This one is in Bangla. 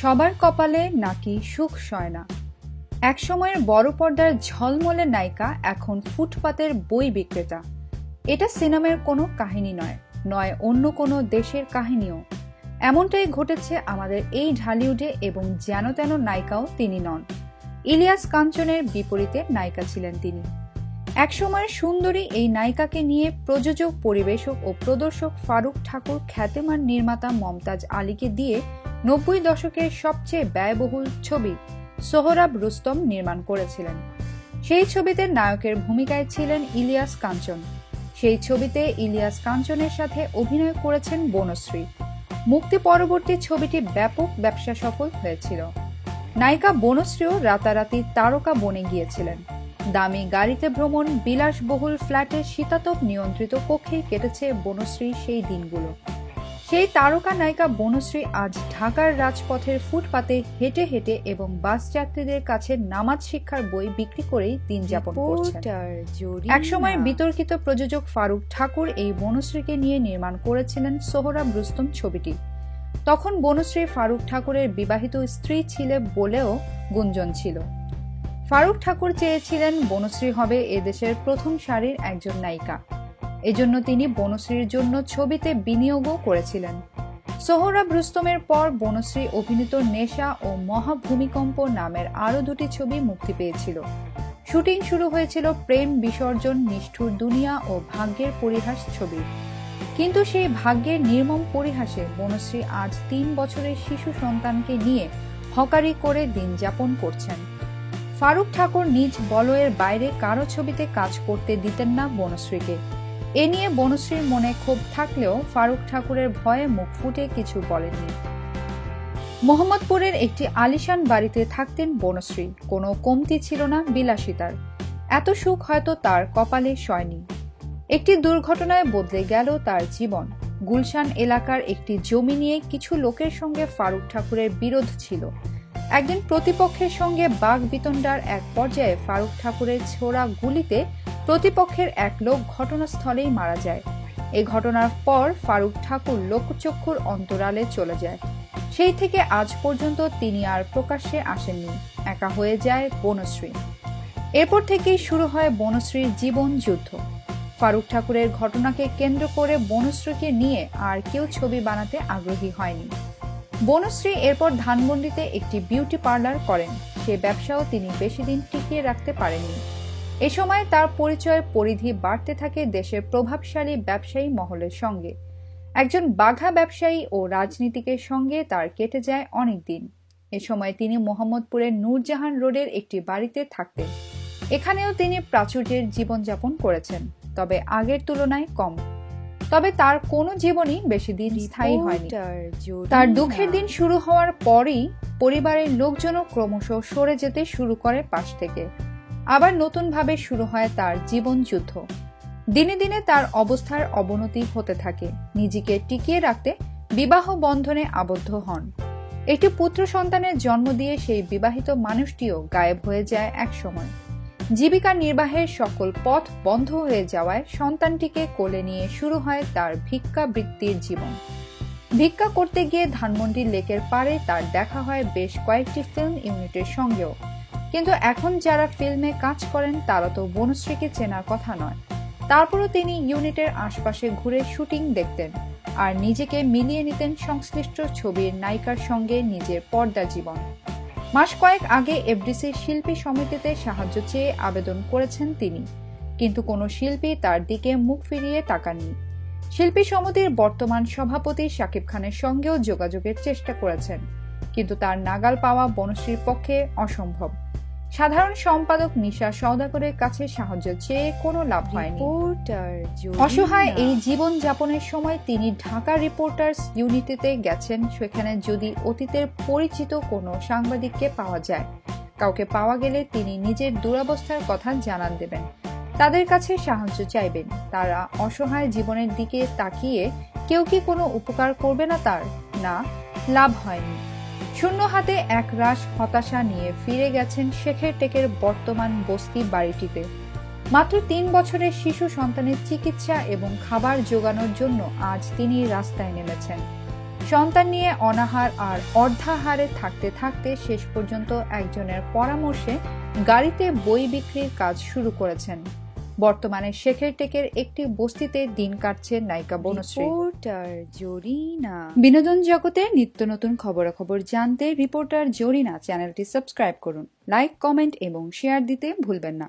সবার কপালে নাকি সুখ সয় না। একসময়ের বড় পর্দার ঝলমলে নায়িকা এখন ফুটপাতের বই বিক্রেতা। এটা সিনেমার কোনো কাহিনী নয় অন্য কোনো দেশের কাহিনীও। এমনটাই ঘটেছে আমাদের এই ঢালিউডে, এবং যেন তেন নায়িকাও তিনি নন। ইলিয়াস কাঞ্চনের বিপরীতে নায়িকা ছিলেন তিনি। একসময়ের সুন্দরী এই নায়িকাকে নিয়ে প্রযোজক, পরিবেশক ও প্রদর্শক ফারুক ঠাকুর খ্যাতিমান নির্মাতা মমতাজ আলীকে দিয়ে 90 দশকের সবচেয়ে ব্যয়বহুল ছবি সোহরাব রুস্তম নির্মাণ করেছিলেন। সেই ছবিতে নায়কের ভূমিকায় ছিলেন ইলিয়াস কাঞ্চন। সেই ছবিতে ইলিয়াস কাঞ্চনের সাথে অভিনয় করেছেন বনশ্রী। মুক্তি পরবর্তী ছবিটি ব্যাপক ব্যবসা সফল হয়েছিল। নায়িকা বনশ্রীও রাতারাতি তারকা বনে গিয়েছিলেন। দামি গাড়িতে ভ্রমণ, বিলাসবহুল ফ্ল্যাটে শীতাতপ নিয়ন্ত্রিত কক্ষেই কেটেছে বনশ্রীর সেই দিনগুলো। সেই তারকা নায়িকা বনশ্রী আজ ঢাকার রাজপথের ফুটপাতে হেঁটে হেঁটে এবং বাস যাত্রীদের কাছে নামাজ শিক্ষার বই বিক্রি করেই দিন যাপন করছেন। একসময় বিতর্কিত প্রযোজক ফারুক ঠাকুর এই বনশ্রীকে নিয়ে নির্মাণ করেছিলেন সোহরাব রুস্তম ছবিটি। তখন বনশ্রী ফারুক ঠাকুরের বিবাহিত স্ত্রী ছিল বলেও গুঞ্জন ছিল। ফারুক ঠাকুর চেয়েছিলেন বনশ্রী হবে এদেশের প্রথম সারির একজন নায়িকা। এজন্য তিনি বনশ্রীর জন্য ছবিতে বিনিয়োগও করেছিলেন। সোহরাব রুস্তমের পর বনশ্রী অভিনীত নেশা ও মহাভূমিকম্প নামের আরও দুটি ছবি মুক্তি পেয়েছিল। শুটিং শুরু হয়েছিল প্রেম, বিসর্জন, নিষ্ঠুর দুনিয়া ও ভাগ্যের পরিহাস ছবি। কিন্তু সেই ভাগ্যের নির্মম পরিহাসে বনশ্রী আজ 3 বছরের শিশু সন্তানকে নিয়ে হকারি করে দিন যাপন করছেন। ফারুক ঠাকুর নিজ বলয়ের বাইরে কারো ছবিতে কাজ করতে দিতেন না বনশ্রীকে। এ নিয়ে বনশ্রীর মনে ক্ষোভ থাকলেও ফারুক ঠাকুরের ভয়ে মুখ ফুটে কিছু বলেননি। মোহাম্মদপুরের একটি আলিশান বাড়িতে থাকতেন বনশ্রী। কোনো কমতি ছিল না বিলাসিতার। এত সুখ হয়তো তার কপালে সয়নি। একটি দুর্ঘটনায় বদলে গেল তার জীবন। গুলশান এলাকার একটি জমি নিয়ে কিছু লোকের সঙ্গে ফারুক ঠাকুরের বিরোধ ছিল। একদিন প্রতিপক্ষের সঙ্গে বাকবিতণ্ডার এক পর্যায়ে ফারুক ঠাকুরের ছোড়া গুলিতে প্রতিপক্ষের এক লোক ঘটনাস্থলেই মারা যায়। এই ঘটনার পর ফারুক ঠাকুর লোকচক্ষুর অন্তরালে চলে যায়। সেই থেকে আজ পর্যন্ত তিনি আর প্রকাশ্যে আসেননি। একা হয়ে যায় বনশ্রী। এরপর থেকেই শুরু হয় বনশ্রীর জীবন যুদ্ধ। ফারুক ঠাকুরের ঘটনাকে কেন্দ্র করে বনশ্রীকে নিয়ে আর কেউ ছবি বানাতে আগ্রহী হয়নি। বনশ্রী এরপর ধানমন্ডিতে একটি বিউটি পার্লার করেন। সে ব্যবসাও তিনি বেশি দিন টিকিয়ে রাখতে পারেননি। এ সময় তার পরিচয়ের পরিধি বাড়তে থাকে দেশের প্রভাবশালী ব্যবসায়ী মহলের সঙ্গে। একজন বাঘা ব্যবসায়ী ও রাজনীতিকের সঙ্গে তার কেটে যায় অনেক দিন। এ সময় তিনি মোহাম্মদপুরের নূরজাহান রোডের একটি বাড়িতে থাকতেন। এখানেও তিনি প্রাচুর্যের জীবনযাপন করেছেন, তবে আগের তুলনায় কম। তবে তার কোনো জীবনই বেশি দিন স্থায়ী হয়নি। তার দুঃখের দিন শুরু হওয়ার পরই পরিবারের লোকজনও ক্রমশ সরে যেতে শুরু করে পাশ থেকে। আবার নতুনভাবে শুরু হয় তার জীবন যুদ্ধ। দিনে দিনে তার অবস্থার অবনতি হতে থাকে। নিজেকে টিকিয়ে রাখতে বিবাহ বন্ধনে আবদ্ধ হন। একটি পুত্র সন্তানের জন্ম দিয়ে সেই বিবাহিত মানুষটিও গায়েব হয়ে যায় এক সময়। জীবিকা নির্বাহের সকল পথ বন্ধ হয়ে যাওয়ায় সন্তানটিকে কোলে নিয়ে শুরু হয় তার ভিক্ষাবৃত্তির জীবন। ভিক্ষা করতে গিয়ে ধানমন্ডি লেকের পাড়ে তার দেখা হয় বেশ কয়েকটি ফিল্ম ইউনিটের সঙ্গেও। কিন্তু এখন যারা ফিল্মে কাজ করেন তারা তো বনশ্রীকে চেনার কথা নয়। তারপরও তিনি ইউনিটের আশপাশে ঘুরে শুটিং দেখতেন আর নিজেকে মিলিয়ে নিতেন সংশ্লিষ্ট ছবির নায়িকার সঙ্গে নিজের পর্দা জীবন। মাস কয়েক আগে এফডিসির শিল্পী সমিতিতে সাহায্য চেয়ে আবেদন করেছেন তিনি, কিন্তু কোনো শিল্পী তার দিকে মুখ ফিরিয়ে তাকাননি। শিল্পী সমিতির বর্তমান সভাপতি শাকিব খানের সঙ্গেও যোগাযোগের চেষ্টা করেছেন, কিন্তু তার নাগাল পাওয়া বনশ্রীর পক্ষে অসম্ভব। সাধারণ সম্পাদক নিশা সওদাগরের কাছে সাহায্য চেয়ে কোনো লাভ হয়নি। অসহায় এই জীবন যাপনের সময় তিনি ঢাকা রিপোর্টার্স ইউনিটিতে গেছেন। সেখানে যদি অতীতের পরিচিত কোনো সাংবাদিককে পাওয়া যায়, কাউকে পাওয়া গেলে তিনি নিজের দুরবস্থার কথা জানান দেবেন, তাদের কাছে সাহায্য চাইবেন। তারা অসহায় জীবনের দিকে তাকিয়ে কেউ কি কোনো উপকার করবে না তার? না, লাভ হয়নি। শূন্য হাতে একরাশ হতাশা নিয়ে ফিরে গেছেন শেখের টেকের বর্তমান বস্তি বাড়িটিতে। মাত্র 3 বছরের শিশু সন্তানের চিকিৎসা এবং খাবার জোগানোর জন্য আজ তিনি রাস্তায় নেমেছেন। সন্তান নিয়ে অনাহার আর অর্ধাহারে থাকতে থাকতে শেষ পর্যন্ত একজনের পরামর্শে গাড়িতে বই বিক্রির কাজ শুরু করেছেন। বর্তমানে শেখের টেকের একটি বস্তিতে দিন কাটছে নায়িকা বনশ্রী। বিনোদন জগতের নিত্য নতুন খবরাখবর জানতে রিপোর্টার জরিনা চ্যানেলটি সাবস্ক্রাইব করুন, লাইক, কমেন্ট এবং শেয়ার দিতে ভুলবেন না।